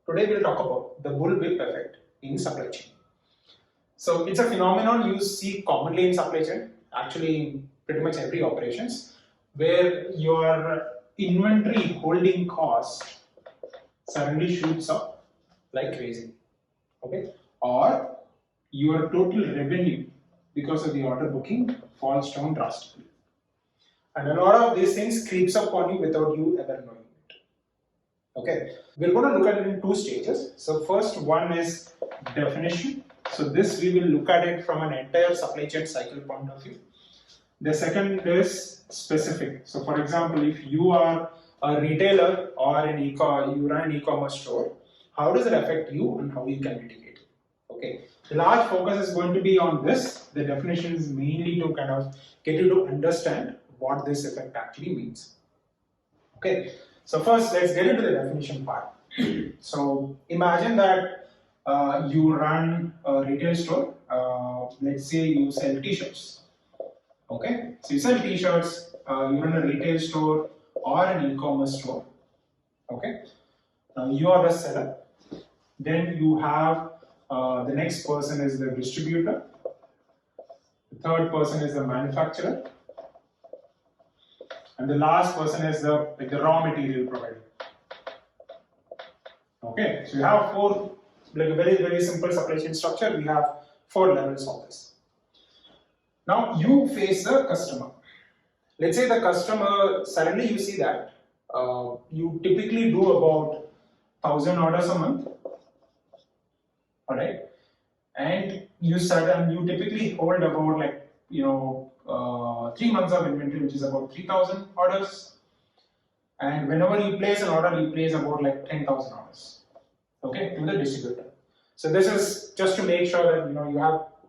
Today we'll talk about the bullwhip effect in supply chain. So it's a phenomenon you see commonly in supply chain, actually in pretty much every operations, where your inventory holding cost suddenly shoots up like crazy, okay? Or your total revenue because of the order booking falls down drastically. And a lot of these things creeps up on you without you ever knowing it. Okay, we're going to look at it in two stages. So first one is definition. So this we will look at it from an entire supply chain cycle point of view. The second is specific. So for example, if you are a retailer or you run an e-commerce store, how does it affect you and how you can mitigate it? Okay, the large focus is going to be on this. The definition is mainly to kind of get you to understand what this effect actually means. Okay, so first let's get into the definition part. So imagine that you run a retail store. Let's say you sell t-shirts. Okay, so you sell t-shirts, you run a retail store or an e-commerce store. Okay, now you are the seller. Then you have the next person is the distributor. The third person is the manufacturer. And the last person is the raw material provider. Okay, so you have four, like a very, very simple supply chain structure. We have four levels of this. Now you face the customer. Let's say the customer, suddenly you see that you typically do about 1,000 orders a month. Alright, and you typically hold about 3 months of inventory, which is about 3,000 orders. And whenever you place an order, you place about 10,000 orders, okay, to the distributor. So this is just to make sure that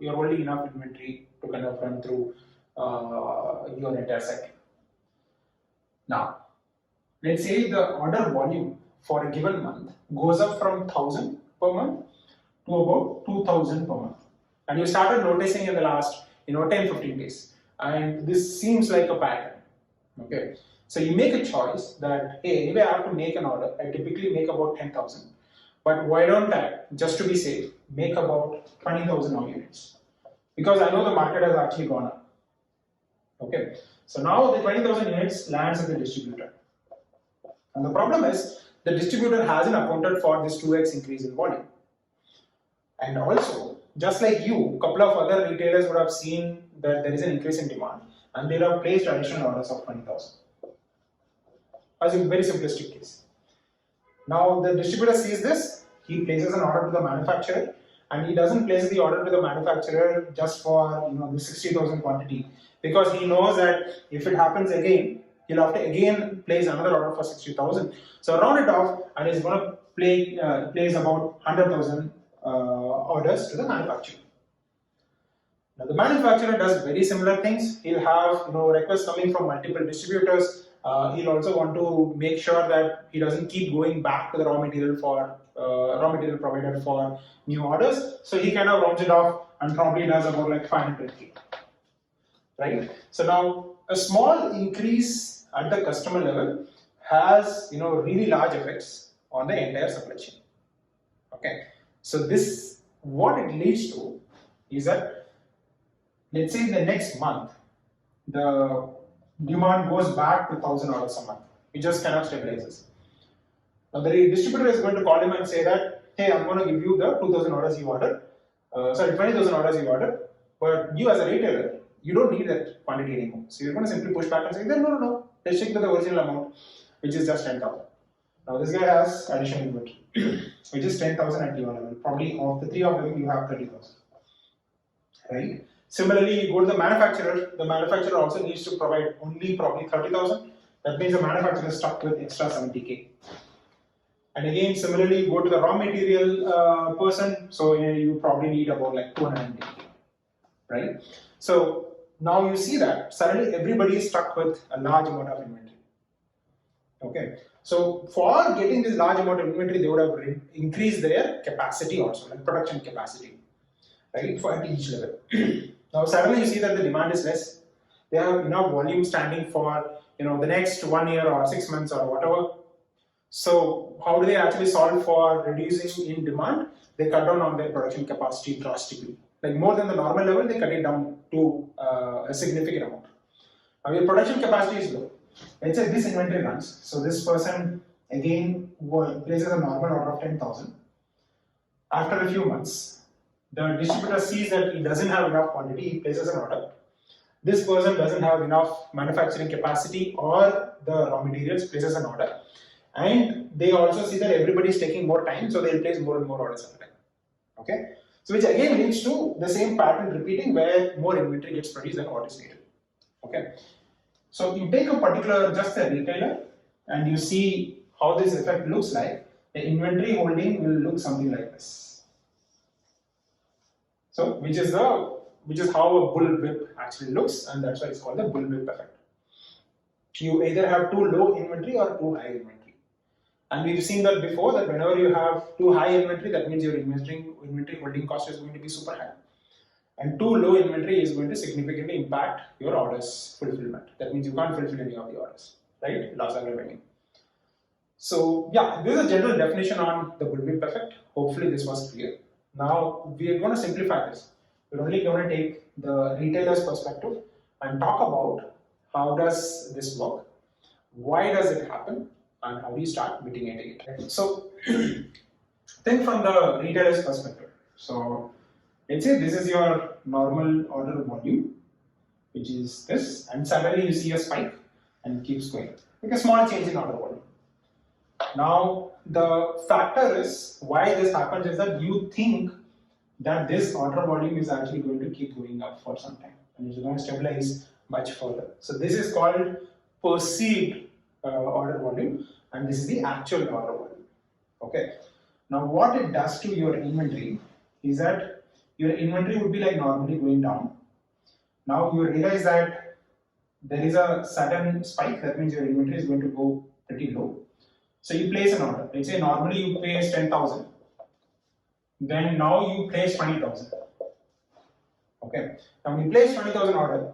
you're holding enough inventory to kind of run through your entire cycle. Now, let's say the order volume for a given month goes up from 1,000 per month to about 2,000 per month, and you started noticing in the last 10-15 days, and this seems like a pattern. Okay, so you make a choice that, hey, anyway I have to make an order. I typically make about 10,000, but why don't I, just to be safe, make about 20,000 more units, because I know the market has actually gone up. Okay, so now the 20,000 units lands at the distributor, and the problem is the distributor hasn't accounted for this 2x increase in volume. And also, just like you, a couple of other retailers would have seen that there is an increase in demand and they have placed additional orders of 20,000. As a very simplistic case. Now the distributor sees this, he places an order to the manufacturer, and he doesn't place the order to the manufacturer just for the 60,000 quantity, because he knows that if it happens again, he'll have to again place another order for 60,000. So round it off, and he's going to place about 100,000 orders to the manufacturer. Now the manufacturer does very similar things. He'll have requests coming from multiple distributors. He'll also want to make sure that he doesn't keep going back to the raw material provider for new orders. So he kind of rounds it off and probably does about 500K. Right? So now a small increase at the customer level has really large effects on the entire supply chain. Okay. So this, what it leads to is that, let's say in the next month, the demand goes back to 1,000 orders a month. It just kind of stabilizes. Now the distributor is going to call him and say that, hey, I'm going to give you the 2,000 orders you ordered, 20,000 orders you ordered, but you as a retailer, you don't need that quantity anymore. So you're going to simply push back and say, no, let's stick to the original amount, which is just 10,000. Now this guy has additional inventory, which is 10,000 at your level. Probably of the three of them, you have 30,000. Right? Similarly, you go to the manufacturer. The manufacturer also needs to provide only probably 30,000. That means the manufacturer is stuck with extra 70K. And again, similarly, you go to the raw material person. So you probably need about 290K. Right? So now you see that suddenly everybody is stuck with a large amount of inventory. Okay. So for getting this large amount of inventory, they would have increased their capacity also, like production capacity, right, at each level. Now suddenly you see that the demand is less. They have enough volume standing for the next 1 year or 6 months or whatever. So how do they actually solve for reducing in demand? They cut down on their production capacity drastically. Like more than the normal level, they cut it down to a significant amount. Now your production capacity is low. Let's say this inventory runs. So this person again places a normal order of 10,000. After a few months, the distributor sees that he doesn't have enough quantity, he places an order. This person doesn't have enough manufacturing capacity or the raw materials, places an order. And they also see that everybody is taking more time, so they'll place more and more orders at a time. Okay? So which again leads to the same pattern repeating where more inventory gets produced than what is needed. Okay? So you take a particular, just a retailer, and you see how this effect looks like. The inventory holding will look something like this. So which is how a bullwhip actually looks, and that's why it's called the bullwhip effect. You either have too low inventory or too high inventory. And we've seen that before, that whenever you have too high inventory, that means your inventory holding cost is going to be super high. And too low inventory is going to significantly impact your orders fulfillment. That means you can't fulfill any of the orders, right? Loss of revenue. So yeah, this is a general definition on the bullwhip effect. Hopefully this was clear. Now we are going to simplify this. We're only going to take the retailer's perspective and talk about how does this work, why does it happen, and how do you start mitigating it. So think from the retailer's perspective. So let's say this is your normal order volume, which is this, and suddenly you see a spike and it keeps going. Like a small change in order volume. Now the factor is why this happens is that you think that this order volume is actually going to keep going up for some time and it's going to stabilize much further. So this is called perceived order volume, and this is the actual order volume. Okay. Now what it does to your inventory is that your inventory would be like normally going down. Now you realize that there is a sudden spike, that means your inventory is going to go pretty low. So you place an order. Let's say normally you place 10,000. Then now you place 20,000. Okay. Now when you place 20,000 order,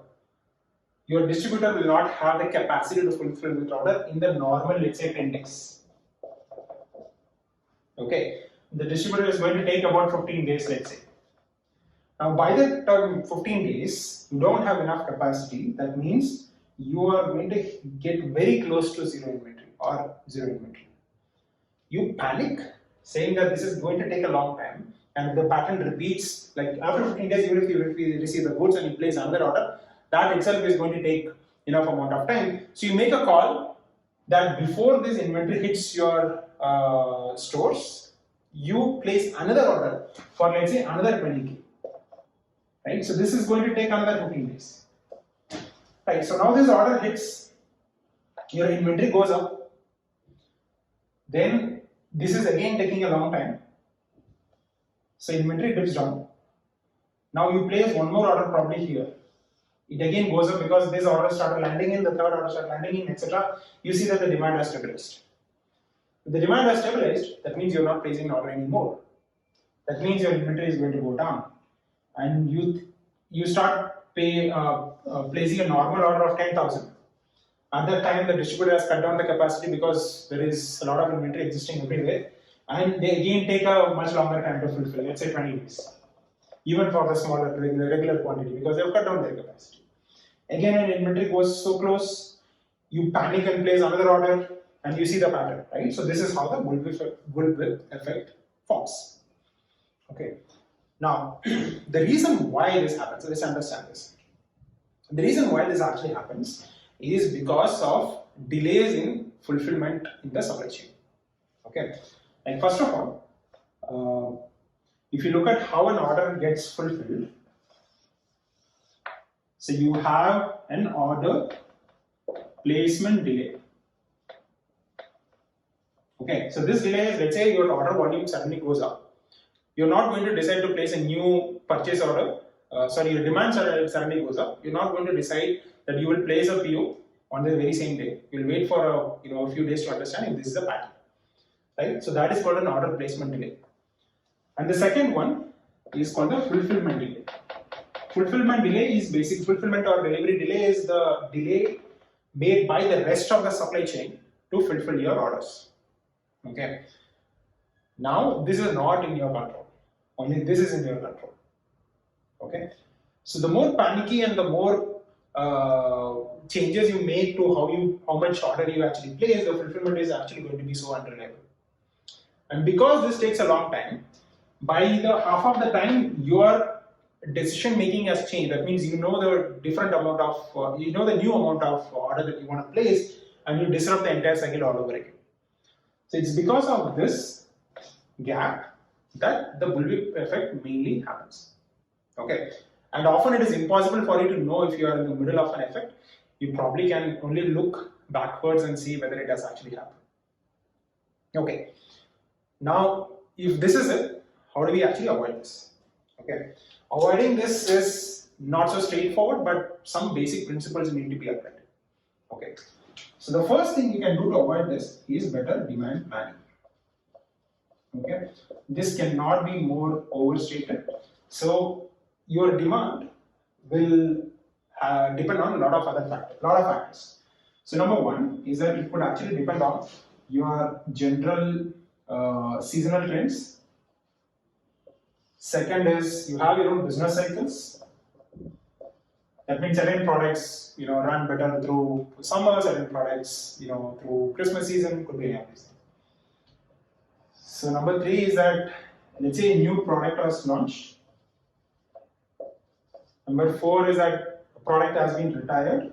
your distributor will not have the capacity to fulfill this order in the normal, let's say 10 days. Okay. The distributor is going to take about 15 days, let's say. Now by the time 15 days, you don't have enough capacity. That means you are going to get very close to zero inventory or zero inventory. You panic, saying that this is going to take a long time, and the pattern repeats. Like after 15 days, even if you receive the goods and you place another order, that itself is going to take enough amount of time. So you make a call that before this inventory hits your stores, you place another order for, let's say, another 20K. Right? So this is going to take another 15 days. Right? So now this order hits, your inventory goes up. Then this is again taking a long time. So inventory dips down. Now you place one more order probably here. It again goes up because this order started landing in, the third order started landing in, etc. You see that the demand has stabilized. If the demand has stabilized, that means you're not placing an order anymore. That means your inventory is going to go down. And you start placing a normal order of 10,000. At that time, the distributor has cut down the capacity because there is a lot of inventory existing everywhere, and they again take a much longer time to fulfill, let's say 20 days, even for the smaller regular quantity, because they have cut down their capacity. Again, when inventory goes so close, you panic and place another order, and you see the pattern, right? So this is how the bullwhip effect forms. Okay. Now, the reason why this happens, let's understand this. The reason why this actually happens is because of delays in fulfillment in the supply chain. Okay, like first of all, if you look at how an order gets fulfilled, so you have an order placement delay. Okay, so this delay is, let's say your order volume suddenly goes up. You're not going to decide to place a new purchase order. Your demand suddenly goes up. You're not going to decide that you will place a PO on the very same day. You'll wait for a few days to understand if this is a pattern, right? So that is called an order placement delay. And the second one is called the fulfillment delay. Fulfillment delay is basic fulfillment or delivery delay is the delay made by the rest of the supply chain to fulfill your orders. Okay. Now this is not in your control. Only this is in your control. Okay. So the more panicky and the more changes you make to how much order you actually place, the fulfillment is actually going to be so unreliable. And because this takes a long time, by the half of the time your decision making has changed. That means you know the different amount of you know the new amount of order that you want to place, and you disrupt the entire cycle all over again. So it's because of this gap that the bullwhip effect mainly happens. Okay, and often it is impossible for you to know if you are in the middle of an effect. You probably can only look backwards and see whether it has actually happened. Okay, now if this is it, how do we actually avoid this? Okay, avoiding this is not so straightforward, but some basic principles need to be applied. Okay, so the first thing you can do to avoid this is better demand planning. Okay, this cannot be more overstated. So your demand will depend on a lot of other factors. So number one is that it could actually depend on your general seasonal trends. Second is you have your own business cycles. That means certain products, run better through summer, certain products, through Christmas season, could be any of these things. So number three is that, let's say a new product was launched. Number four is that a product has been retired.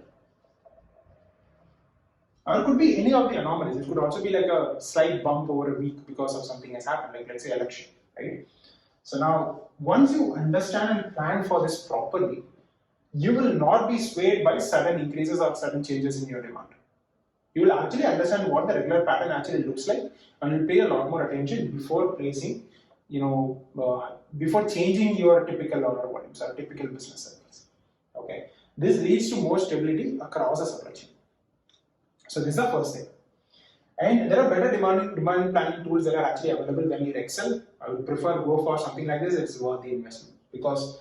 Or it could be any of the anomalies. It could also be like a slight bump over a week because of something has happened, like let's say election, right? So now, once you understand and plan for this properly, you will not be swayed by sudden increases or sudden changes in your demand. You will actually understand what the regular pattern actually looks like, and you'll pay a lot more attention before placing, before changing your typical order volumes or typical business cycles. Okay, this leads to more stability across the supply chain. So this is the first thing. And there are better demand planning tools that are actually available when you're Excel. I would prefer go for something like this. It's worth the investment because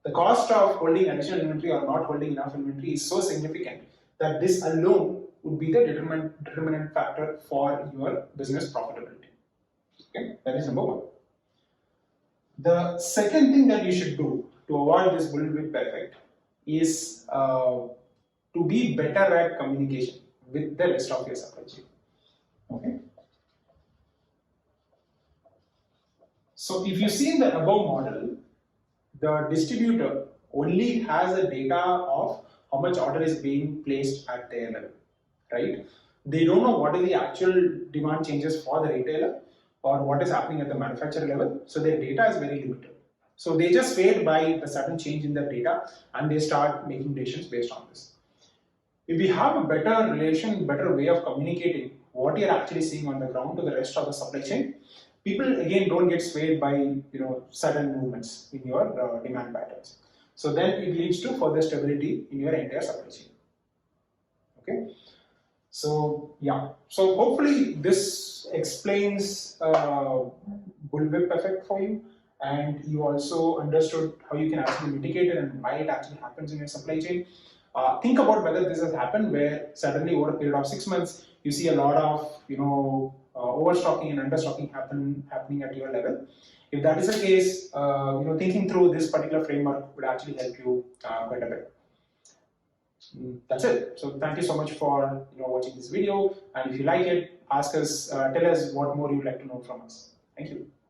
the cost of holding additional inventory or not holding enough inventory is so significant that this alone would be the determinant factor for your business profitability. Okay, that is number one. The second thing that you should do to avoid this bullwhip effect is to be better at communication with the rest of your supply chain. Okay. So if you see in the above model, the distributor only has the data of how much order is being placed at their level, right? They don't know what is the actual demand changes for the retailer or what is happening at the manufacturer level. So their data is very limited. So they just swayed by the sudden change in the data and they start making decisions based on this. If we have a better relation, better way of communicating what you're actually seeing on the ground to the rest of the supply chain, people again don't get swayed by sudden movements in your demand patterns. So then it leads to further stability in your entire supply chain. Okay. So yeah. So hopefully this explains bullwhip effect for you, and you also understood how you can actually mitigate it and why it actually happens in your supply chain. Think about whether this has happened where suddenly over a period of 6 months you see a lot of overstocking and understocking happening at your level. If that is the case, thinking through this particular framework would actually help you quite a bit. That's it. So thank you so much for watching this video, and if you like it, ask us, tell us what more you'd like to know from us. Thank you.